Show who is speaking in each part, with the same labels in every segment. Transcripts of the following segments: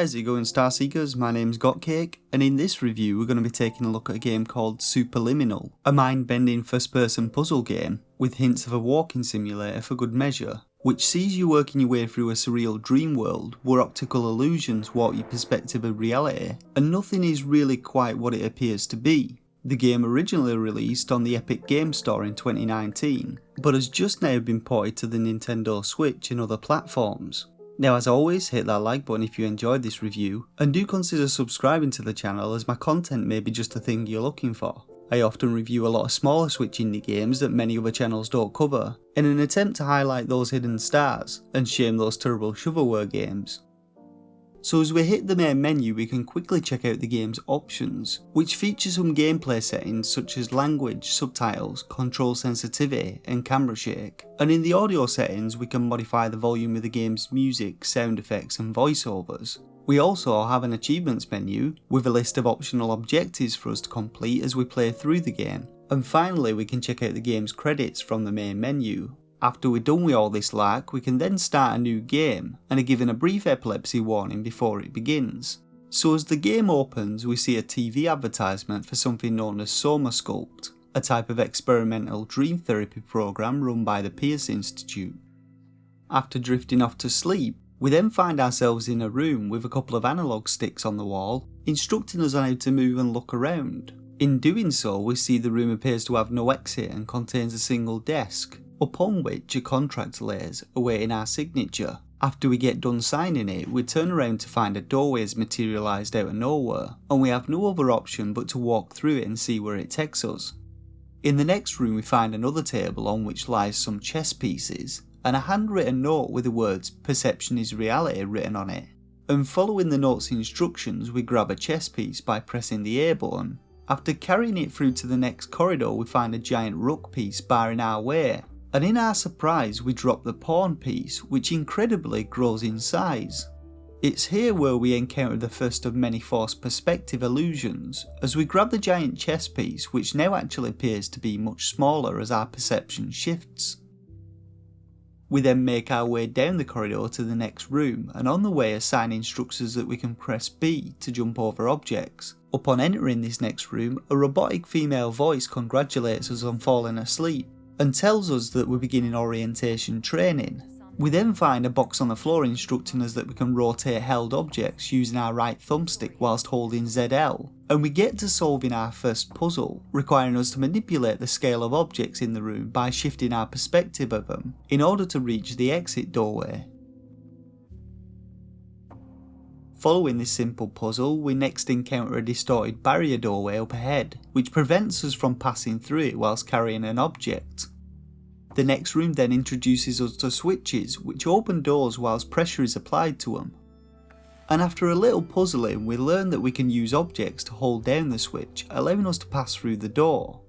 Speaker 1: How's it going, Starseekers? My name's Gotcake, and in this review we're going to be taking a look at a game called Superliminal, a mind-bending first-person puzzle game with hints of a walking simulator for good measure, which sees you working your way through a surreal dream world where optical illusions warp your perspective of reality, and nothing is really quite what it appears to be. The game originally released on the Epic Games Store in 2019, but has just now been ported to the Nintendo Switch and other platforms. Now, as always, hit that like button if you enjoyed this review, and do consider subscribing to the channel as my content may be just the thing you're looking for. I often review a lot of smaller Switch indie games that many other channels don't cover, in an attempt to highlight those hidden stars, and shame those terrible shovelware games. So as we hit the main menu, we can quickly check out the game's options, which feature some gameplay settings such as language, subtitles, control sensitivity and camera shake, and in the audio settings we can modify the volume of the game's music, sound effects and voiceovers. We also have an achievements menu with a list of optional objectives for us to complete as we play through the game, and finally we can check out the game's credits from the main menu. After we're done with all this lark, we can then start a new game and are given a brief epilepsy warning before it begins. So as the game opens, we see a TV advertisement for something known as SomaSculpt, a type of experimental dream therapy program run by the Pierce Institute. After drifting off to sleep, we then find ourselves in a room with a couple of analog sticks on the wall, instructing us on how to move and look around. In doing so, we see the room appears to have no exit and contains a single desk, upon which a contract lays, awaiting our signature. After we get done signing it, we turn around to find a doorway has materialised out of nowhere, and we have no other option but to walk through it and see where it takes us. In the next room we find another table on which lies some chess pieces, and a handwritten note with the words "Perception is reality" written on it. And following the note's instructions, we grab a chess piece by pressing the A button. After carrying it through to the next corridor, we find a giant rook piece barring our way, and in our surprise we drop the pawn piece, which incredibly grows in size. It's here where we encounter the first of many forced perspective illusions, as we grab the giant chess piece, which now actually appears to be much smaller as our perception shifts. We then make our way down the corridor to the next room, and on the way a sign instructs us that we can press B to jump over objects. Upon entering this next room, a robotic female voice congratulates us on falling asleep, and tells us that we're beginning orientation training. We then find a box on the floor instructing us that we can rotate held objects using our right thumbstick whilst holding ZL, and we get to solving our first puzzle, requiring us to manipulate the scale of objects in the room by shifting our perspective of them in order to reach the exit doorway. Following this simple puzzle, we next encounter a distorted barrier doorway up ahead, which prevents us from passing through it whilst carrying an object. The next room then introduces us to switches, which open doors whilst pressure is applied to them. And after a little puzzling, we learn that we can use objects to hold down the switch, allowing us to pass through the door.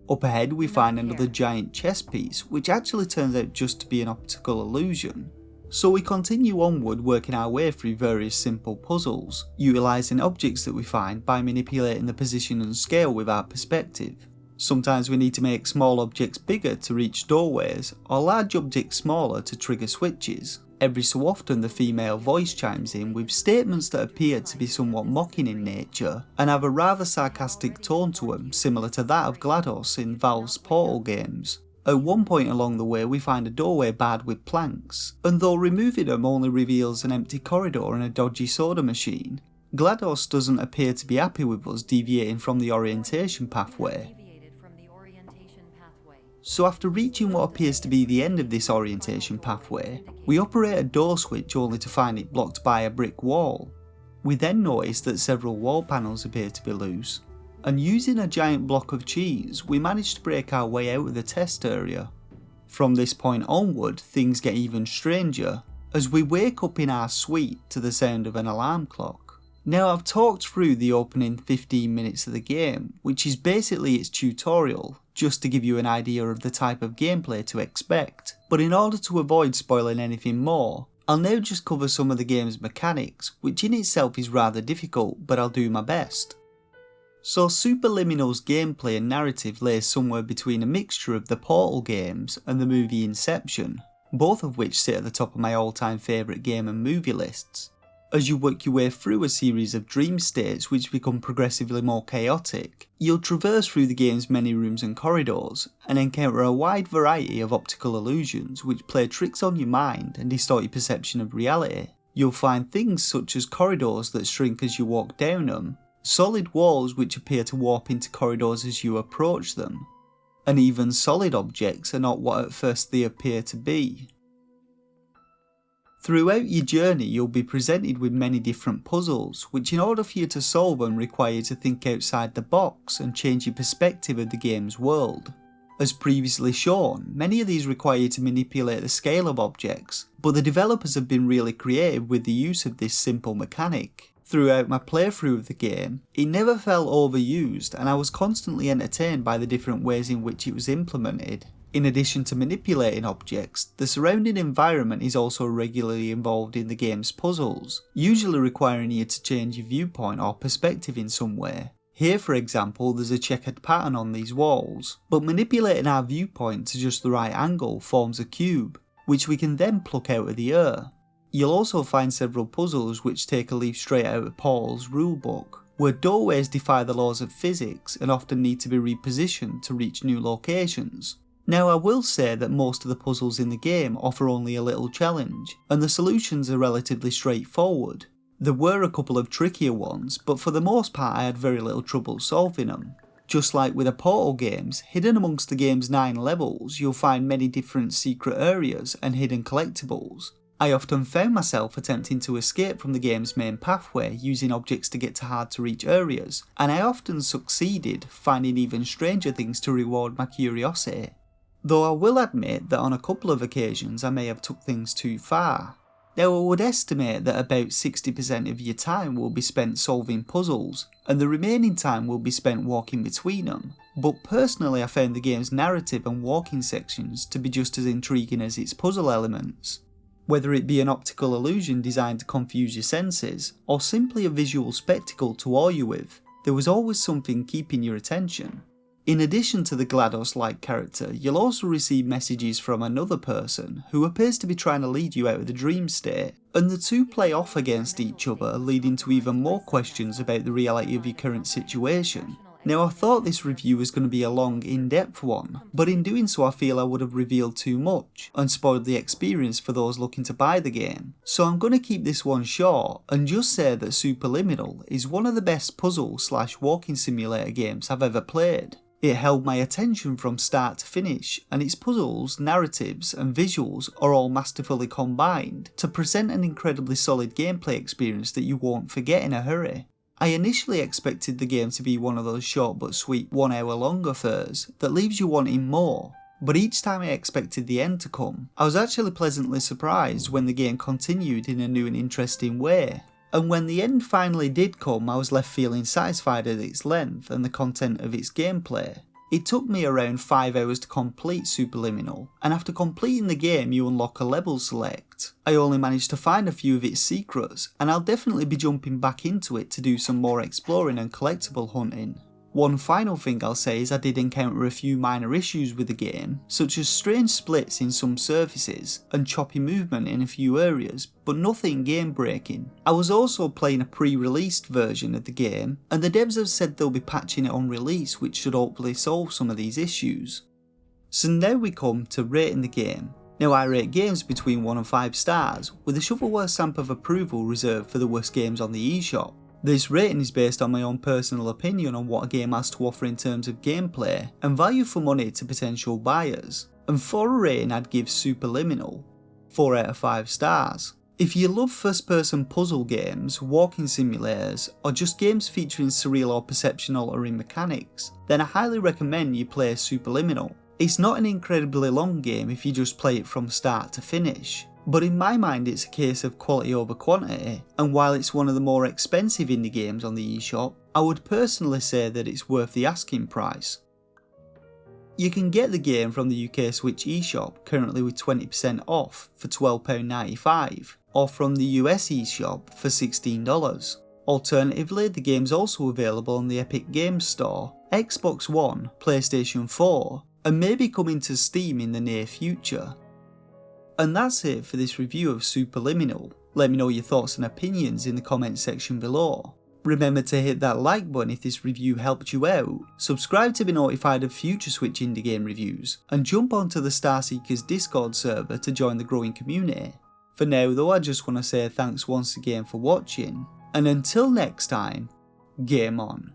Speaker 1: Up ahead we find another giant chess piece, which actually turns out just to be an optical illusion. So we continue onward, working our way through various simple puzzles, utilising objects that we find by manipulating the position and scale with our perspective. Sometimes we need to make small objects bigger to reach doorways, or large objects smaller to trigger switches. Every so often the female voice chimes in with statements that appear to be somewhat mocking in nature, and have a rather sarcastic tone to them, similar to that of GLaDOS in Valve's Portal games. At one point along the way we find a doorway barred with planks, and though removing them only reveals an empty corridor and a dodgy soda machine, GLaDOS doesn't appear to be happy with us deviating from the orientation pathway. So after reaching what appears to be the end of this orientation pathway, we operate a door switch only to find it blocked by a brick wall. We then notice that several wall panels appear to be loose, and using a giant block of cheese, we manage to break our way out of the test area. From this point onward, things get even stranger, as we wake up in our suite to the sound of an alarm clock. Now, I've talked through the opening 15 minutes of the game, which is basically its tutorial, just to give you an idea of the type of gameplay to expect, but in order to avoid spoiling anything more, I'll now just cover some of the game's mechanics, which in itself is rather difficult, but I'll do my best. So Superliminal's gameplay and narrative lays somewhere between a mixture of the Portal games and the movie Inception, both of which sit at the top of my all-time favourite game and movie lists. As you work your way through a series of dream states which become progressively more chaotic, you'll traverse through the game's many rooms and corridors, and encounter a wide variety of optical illusions which play tricks on your mind and distort your perception of reality. You'll find things such as corridors that shrink as you walk down them, solid walls which appear to warp into corridors as you approach them, and even solid objects are not what at first they appear to be. Throughout your journey you'll be presented with many different puzzles, which in order for you to solve them require you to think outside the box and change your perspective of the game's world. As previously shown, many of these require you to manipulate the scale of objects, but the developers have been really creative with the use of this simple mechanic. Throughout my playthrough of the game, it never felt overused and I was constantly entertained by the different ways in which it was implemented. In addition to manipulating objects, the surrounding environment is also regularly involved in the game's puzzles, usually requiring you to change your viewpoint or perspective in some way. Here for example there's a checkered pattern on these walls, but manipulating our viewpoint to just the right angle forms a cube, which we can then pluck out of the air. You'll also find several puzzles which take a leaf straight out of Paul's rulebook, where doorways defy the laws of physics and often need to be repositioned to reach new locations. Now I will say that most of the puzzles in the game offer only a little challenge, and the solutions are relatively straightforward. There were a couple of trickier ones, but for the most part I had very little trouble solving them. Just like with the Portal games, hidden amongst the game's 9 levels you'll find many different secret areas and hidden collectibles. I often found myself attempting to escape from the game's main pathway using objects to get to hard to reach areas, and I often succeeded, finding even stranger things to reward my curiosity. Though I will admit that on a couple of occasions I may have took things too far. Now I would estimate that about 60% of your time will be spent solving puzzles, and the remaining time will be spent walking between them, but personally I found the game's narrative and walking sections to be just as intriguing as its puzzle elements. Whether it be an optical illusion designed to confuse your senses, or simply a visual spectacle to awe you with, there was always something keeping your attention. In addition to the GLaDOS-like character, you'll also receive messages from another person who appears to be trying to lead you out of the dream state, and the two play off against each other, leading to even more questions about the reality of your current situation. Now I thought this review was going to be a long, in-depth one, but in doing so I feel I would have revealed too much and spoiled the experience for those looking to buy the game. So I'm going to keep this one short and just say that Superliminal is one of the best puzzle/walking simulator games I've ever played. It held my attention from start to finish, and its puzzles, narratives and visuals are all masterfully combined to present an incredibly solid gameplay experience that you won't forget in a hurry. I initially expected the game to be one of those short but sweet 1 hour long affairs that leaves you wanting more, but each time I expected the end to come, I was actually pleasantly surprised when the game continued in a new and interesting way. And when the end finally did come, I was left feeling satisfied at its length and the content of its gameplay. It took me around 5 hours to complete Superliminal, and after completing the game you unlock a level select. I only managed to find a few of its secrets, and I'll definitely be jumping back into it to do some more exploring and collectible hunting. One final thing I'll say is I did encounter a few minor issues with the game, such as strange splits in some surfaces and choppy movement in a few areas, but nothing game breaking. I was also playing a pre-released version of the game, and the devs have said they'll be patching it on release, which should hopefully solve some of these issues. So now we come to rating the game. Now I rate games between 1 and 5 stars, with a shovelware stamp of approval reserved for the worst games on the eShop. This rating is based on my own personal opinion on what a game has to offer in terms of gameplay and value for money to potential buyers, and for a rating I'd give Superliminal 4 out of 5 stars. If you love first person puzzle games, walking simulators, or just games featuring surreal or perception altering mechanics, then I highly recommend you play Superliminal. It's not an incredibly long game if you just play it from start to finish, but in my mind it's a case of quality over quantity, and while it's one of the more expensive indie games on the eShop, I would personally say that it's worth the asking price. You can get the game from the UK Switch eShop currently with 20% off for £12.95, or from the US eShop for $16. Alternatively, the game's also available on the Epic Games Store, Xbox One, PlayStation 4, and may be coming to Steam in the near future. And that's it for this review of Superliminal. Let me know your thoughts and opinions in the comments section below. Remember to hit that like button if this review helped you out, subscribe to be notified of future Switch indie game reviews, and jump onto the Starseekers Discord server to join the growing community. For now though, I just want to say thanks once again for watching, and until next time, game on.